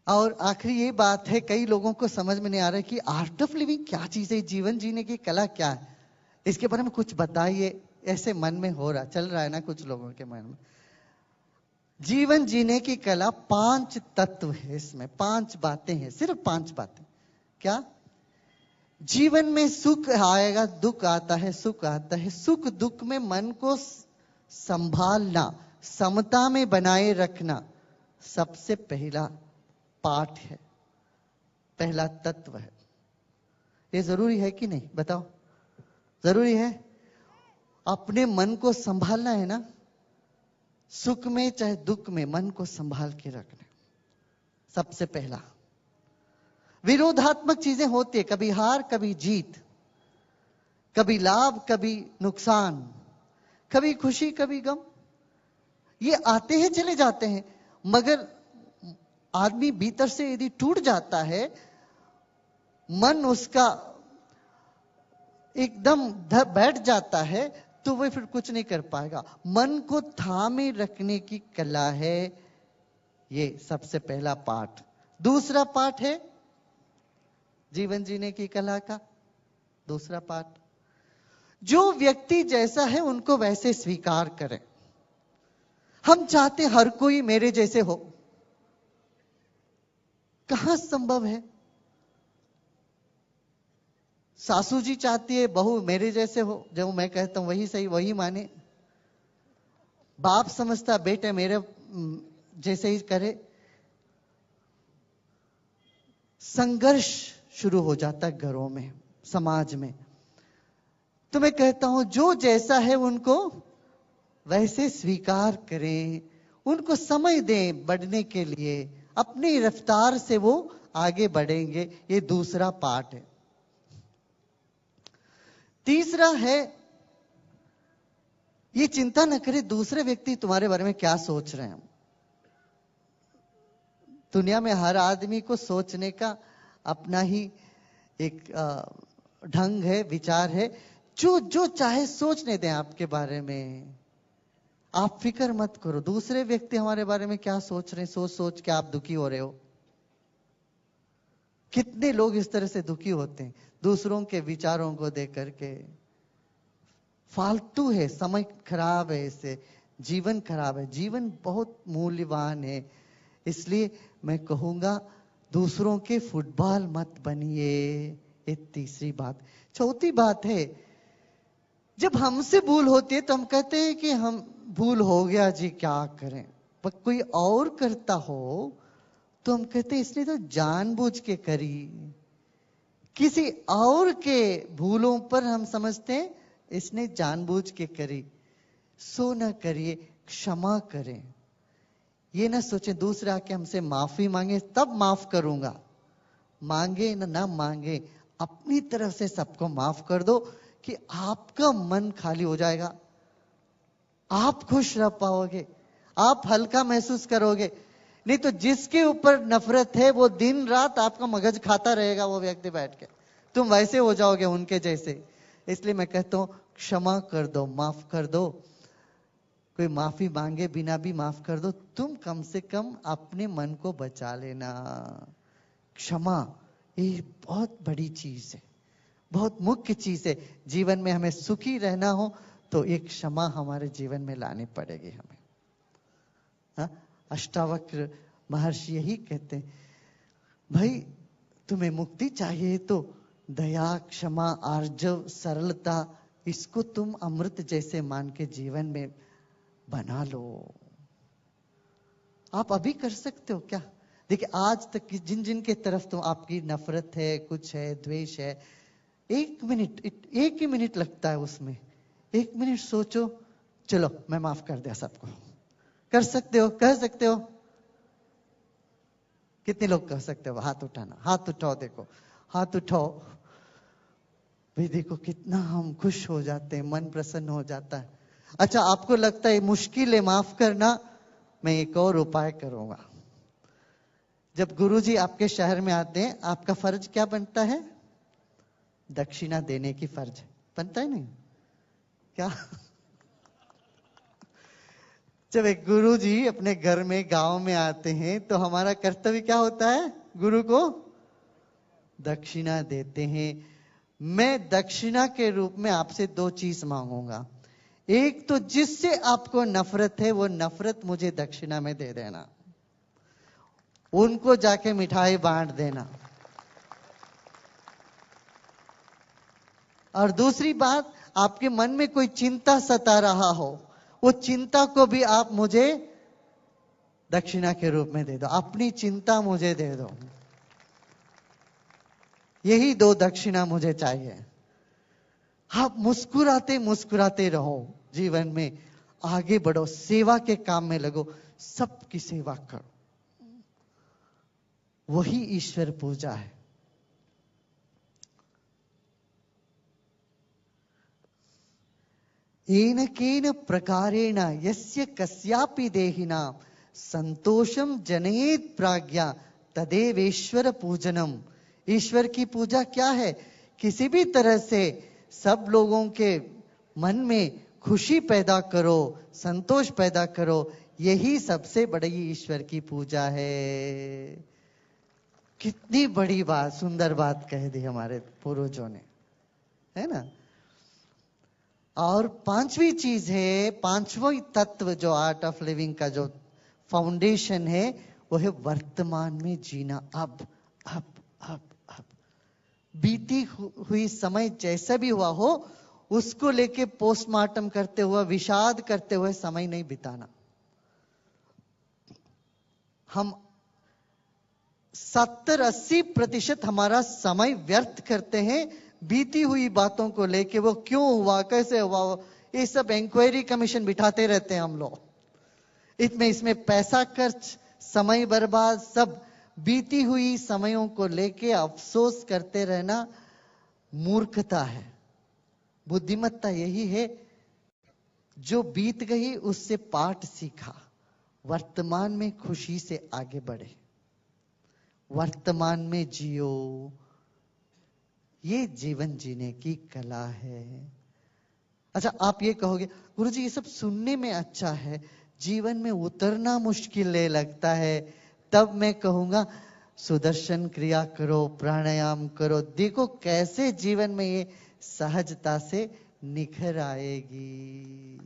और आखिरी ये बात है, कई लोगों को समझ में नहीं आ रहा है कि आर्ट ऑफ लिविंग क्या चीज है, जीवन जीने की कला क्या है। इसके बारे में कुछ बताइए। ऐसे मन में हो रहा, चल रहा है ना कुछ लोगों के मन में। जीवन जीने की कला 5 तत्व है, इसमें 5 बातें हैं, सिर्फ 5 बातें। क्या? जीवन में सुख आएगा, दुख आता है, सुख आता है। सुख दुख में मन को संभालना, समता में बनाए रखना सबसे पहला पाठ है, पहला तत्व है। ये जरूरी है कि नहीं, बताओ? जरूरी है। अपने मन को संभालना है ना, सुख में चाहे दुख में मन को संभाल के रखना सबसे पहला। विरोधात्मक चीजें होती है, कभी हार कभी जीत, कभी लाभ कभी नुकसान, कभी खुशी कभी गम। ये आते हैं चले जाते हैं, मगर आदमी भीतर से यदि टूट जाता है, मन उसका एकदम बैठ जाता है, तो वह फिर कुछ नहीं कर पाएगा। मन को थामे रखने की कला है ये सबसे पहला पाठ। दूसरा पाठ है जीवन जीने की कला का दूसरा पाठ, जो व्यक्ति जैसा है उनको वैसे स्वीकार करें। हम चाहते हर कोई मेरे जैसे हो, कहां संभव है? सासू जी चाहती है बहू मेरे जैसे हो, जो मैं कहता हूं वही सही वही माने। बाप समझता बेटे मेरे जैसे ही करे। संघर्ष शुरू हो जाता है घरों में, समाज में। तो मैं कहता हूं जो जैसा है उनको वैसे स्वीकार करें, उनको समय दें बढ़ने के लिए, अपनी रफ्तार से वो आगे बढ़ेंगे। ये दूसरा पार्ट है। तीसरा है, ये चिंता न करें दूसरे व्यक्ति तुम्हारे बारे में क्या सोच रहे हैं। दुनिया में हर आदमी को सोचने का अपना ही एक ढंग है, विचार है। जो जो चाहे सोचने दें आपके बारे में, आप फिक्र मत करो दूसरे व्यक्ति हमारे बारे में क्या सोच रहे हैं। सोच सोच के आप दुखी हो रहे हो। कितने लोग इस तरह से दुखी होते हैं दूसरों के विचारों को देख करके। फालतू है, समय खराब है, इससे जीवन खराब है। जीवन बहुत मूल्यवान है, इसलिए मैं कहूंगा दूसरों के फुटबॉल मत बनिए। ये तीसरी बात। चौथी बात है, जब हमसे भूल होती है तो हम कहते हैं कि हम भूल हो गया जी क्या करें। पर कोई और करता हो तो हम कहते हैं इसने तो जानबूझ के करी। किसी और के भूलों पर हम समझते हैं इसने जानबूझ के करी। सो न करिए, क्षमा करें। ये ना सोचें दूसरा आके हमसे माफी मांगे तब माफ करूंगा। मांगे ना मांगे, अपनी तरफ से सबको माफ कर दो कि आपका मन खाली हो जाएगा, आप खुश रह पाओगे, आप हल्का महसूस करोगे। नहीं तो जिसके ऊपर नफरत है वो दिन रात आपका मगज खाता रहेगा, वो व्यक्ति बैठ के, तुम वैसे हो जाओगे उनके जैसे। इसलिए मैं कहता हूं क्षमा कर दो, माफ कर दो। कोई माफी मांगे बिना भी माफ कर दो, तुम कम से कम अपने मन को बचा लेना। क्षमा ये बहुत बड़ी चीज है, बहुत मुख्य चीज है। जीवन में हमें सुखी रहना हो तो एक क्षमा हमारे जीवन में लानी पड़ेगी हमें। हा? अष्टावक्र महर्षि यही कहते हैं, भाई तुम्हें मुक्ति चाहिए तो दया, क्षमा, आर्जव, सरलता, इसको तुम अमृत जैसे मान के जीवन में बना लो। आप अभी कर सकते हो क्या? देखिए आज तक जिन जिन के तरफ तो आपकी नफरत है, कुछ है, द्वेष है, एक मिनट, एक ही मिनट लगता है उसमें। एक मिनट सोचो, चलो मैं माफ कर दिया सबको। कर सकते हो? कह सकते हो? कितने लोग कह सकते हो? हाथ उठाना, हाथ उठाओ, देखो हाथ उठाओ भाई। देखो कितना हम खुश हो जाते हैं, मन प्रसन्न हो जाता है। अच्छा आपको लगता है मुश्किल है माफ करना, मैं एक और उपाय करूंगा। जब गुरुजी आपके शहर में आते हैं, आपका फर्ज क्या बनता है? दक्षिणा देने की फर्ज बनता है नहीं क्या? जब एक गुरु जी अपने घर में गांव में आते हैं तो हमारा कर्तव्य क्या होता है? गुरु को दक्षिणा देते हैं। मैं दक्षिणा के रूप में आपसे 2 चीज मांगूंगा। एक तो जिससे आपको नफरत है वो नफरत मुझे दक्षिणा में दे देना, उनको जाके मिठाई बांट देना। और दूसरी बात, आपके मन में कोई चिंता सता रहा हो, वो चिंता को भी आप मुझे दक्षिणा के रूप में दे दो। अपनी चिंता मुझे दे दो। यही 2 दक्षिणा मुझे चाहिए। आप मुस्कुराते मुस्कुराते रहो, जीवन में आगे बढ़ो, सेवा के काम में लगो, सबकी सेवा करो। वही ईश्वर पूजा है। येन केन प्रकारेण यस्य कस्यापि देहिना संतोषम जनयेत प्राज्ञा तदेवेश्वर पूजनम। ईश्वर की पूजा क्या है? किसी भी तरह से सब लोगों के मन में खुशी पैदा करो, संतोष पैदा करो, यही सबसे बड़ी ईश्वर की पूजा है। कितनी बड़ी बात, सुंदर बात कह दी हमारे पूर्वजों ने, है ना। और 5वीं चीज है, 5वां तत्व जो आर्ट ऑफ लिविंग का जो फाउंडेशन है, वो है वर्तमान में जीना। अब अब अब अब बीती हुई समय जैसा भी हुआ हो, उसको लेके पोस्टमार्टम करते हुए, विषाद करते हुए समय नहीं बिताना। हम 70-80% हमारा समय व्यर्थ करते हैं बीती हुई बातों को लेके। वो क्यों हुआ, कैसे हुआ, ये सब इंक्वायरी कमीशन बिठाते रहते हैं हम लोग। इसमें पैसा खर्च, समय बर्बाद, सब बीती हुई समयों को लेके अफसोस करते रहना मूर्खता है। बुद्धिमत्ता यही है, जो बीत गई उससे पाठ सीखा, वर्तमान में खुशी से आगे बढ़े, वर्तमान में जियो। ये जीवन जीने की कला है। अच्छा, आप ये कहोगे गुरुजी ये सब सुनने में अच्छा है, जीवन में उतरना मुश्किल लगता है। तब मैं कहूंगा सुदर्शन क्रिया करो, प्राणायाम करो, देखो कैसे जीवन में ये सहजता से निखर आएगी।